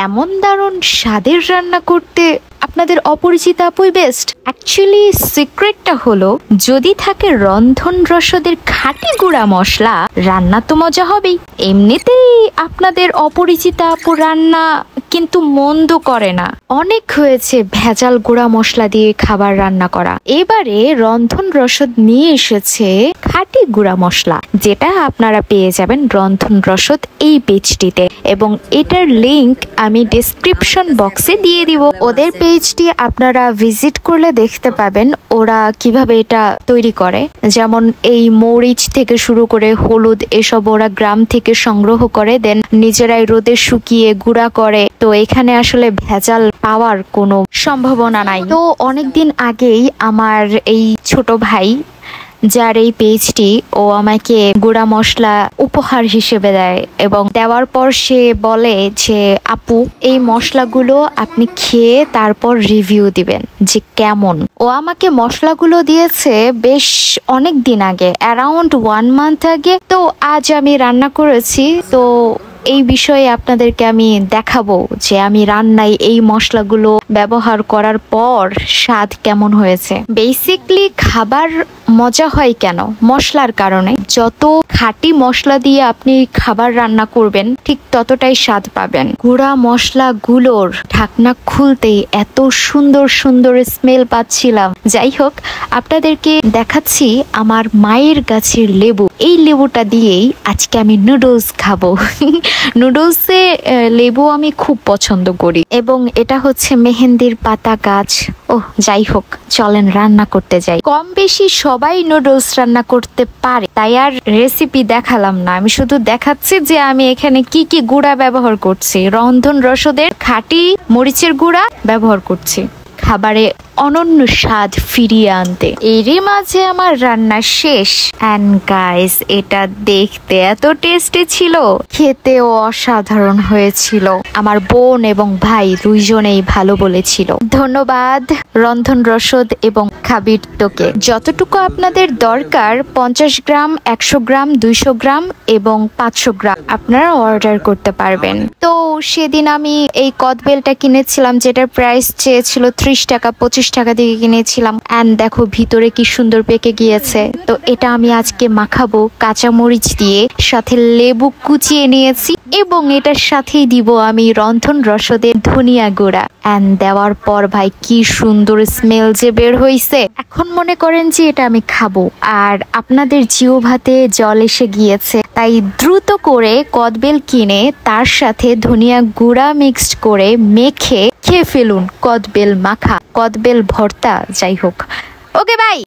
এমন দারুণ স্বাদের রান্না করতে আপনাদের অপরিচিত আপুই বেস্ট। অ্যাকচুয়ালি সিক্রেটটা হলো, যদি থাকে রন্ধন রসদের খাঁটি গুঁড়া মশলা, রান্না তো মজা হবেই। এমনিতেই আপনাদের অপরিচিত আপু রান্না কিন্তু মন্দ করে না। অনেক হয়েছে ভেজাল গুঁড়া মশলা দিয়ে খাবার রান্না করা। এবারে রন্ধন রসদ নিয়ে এসেছে খাঁটি গুঁড়া মশলা, যেটা আপনারা পেয়ে যাবেন রন্ধন রসদ এই পেজটিতে, এবং এটার লিংক আমি ডেসক্রিপশন বক্সে দিয়ে দিব। ওদের পেজটি আপনারা ভিজিট করলে দেখতে পাবেন ওরা কিভাবে এটা তৈরি করে। যেমন এই মরিচ থেকে শুরু করে হলুদ এসব ওরা গ্রাম থেকে সংগ্রহ করে, দেন নিজেরাই রোদে শুকিয়ে গুঁড়া করে। তো এখানে আসলে ভেজাল পাওয়ার কোনো সম্ভাবনা নাই। তো অনেকদিন আগেই আমার এই ছোট ভাই, যার এই পেজটি, ও আমাকে গুঁড়া মশলা উপহার হিসেবে দেয়, এবং দেওয়ার পর সে বলে যে আপু, এই মশলাগুলো আপনি খেয়ে তারপর রিভিউ দিবেন যে কেমন। ও আমাকে মশলাগুলো দিয়েছে বেশ অনেক দিন আগে, অ্যারাউন্ড 1 মান্থ আগে। তো আজ আমি রান্না করেছি, তো এই বিষয়ে আপনাদেরকে আমি দেখাবো যে আমি রান্নায় এই মশলাগুলো ব্যবহার করার পর স্বাদ কেমন হয়েছে। বেসিকলি খাবার মজা হয় কেন? মশলার কারণে। যত খাঁটি মশলা দিয়ে আপনি খাবার রান্না করবেন, ঠিক ততটাই স্বাদ পাবেন। গুঁড়া মশলাগুলোর ঢাকনা খুলতেই এত সুন্দর সুন্দর স্মেল পাচ্ছিলাম। যাই হোক, আপনাদেরকে দেখাচ্ছি আমার মায়ের গাছের লেবু। এই লেবুটা দিয়েই আজকে আমি নুডলস খাবো। নুডলসে লেবু আমি খুব পছন্দ করি, এবং এটা হচ্ছে মেহেন্দির পাতা গাছ। ও যাই হোক, চলেন রান্না করতে যাই। কম বেশি সবাই নুডলস রান্না করতে পারে, তাই আর রেসিপি দেখালাম না। আমি শুধু দেখাচ্ছি যে আমি এখানে কি কি গুঁড়া ব্যবহার করছি। রন্ধন রসদের খাঁটি মরিচের গুঁড়া ব্যবহার করছি খাবারে অনন্য স্বাদ ফিরিয়ে আনতে। এরই মাঝে আমার রান্না শেষ। এন্ড গাইস, এটা দেখতে এত টেস্টি ছিল, খেতেও অসাধারণ হয়েছিল। আমার বোন এবং ভাই দুইজনেই ভালো বলেছিল। ধন্যবাদ রন্ধন রসদ এবং খাবিরটোকে। যতটুকু আপনাদের দরকার, 50 গ্রাম, 100 গ্রাম, 200 গ্রাম এবং 500 গ্রাম আপনারা অর্ডার করতে পারবেন। তো সেদিন আমি এই কদবেলটা কিনেছিলাম, যেটার প্রাইস চেয়েছিল 30 টাকা, 25 টাকা দিয়ে কিনেছিলাম। এন্ড দেখো ভিতরে কি সুন্দর পেকে গিয়েছে। তো এটা আমি আজকে মাখাবো কাঁচা মরিচ দিয়ে, সাথে লেবু কুচিয়ে নিয়েছি, এবং এটার সাথেই দিব আমি রন্ধন রসদের ধনিয়া গুঁড়া। এন্ড দেওয়ার পর ভাই কি সুন্দর স্মেল যে বের হইছে। এখন মনে করেন যে এটা আমি খাবো, আর আপনাদের জিহ্বাতে জল এসে গিয়েছে। তাই দ্রুত করে কদবেল কিনে তার সাথে ধনিয়া গুঁড়া মিক্সড করে মেখে খেয়ে ফেলুন কদবেল মাখা, কদবেল ভর্তা, যাই হোক। Okay bye.